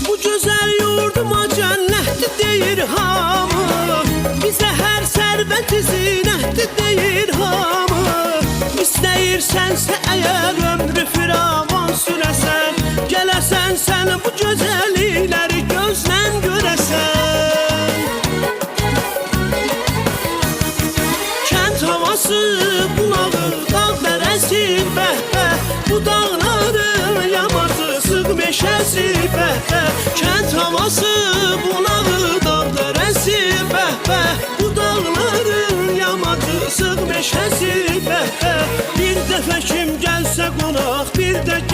Bu gözəl yurduma cənnətdir deyir hamı, bizə hər sərvəti zinətdir deyir hamı. İstəyirsənsə əgər ömrü firavan sürəsən, gələsən sən bu gözəllikləri gözlə görəsən. Kənd havası bunağı, dağ dərəsi bəh-bəh, bu dağların yamazı, sıx meşəsi bəh-bəh. Kənd havası bunağı, dağ dərəsi bəh-bəh, bu dağların yamazı, sıx meşəsi bəh-bəh. Bir dəfə kim gəlsə qonaq, bir də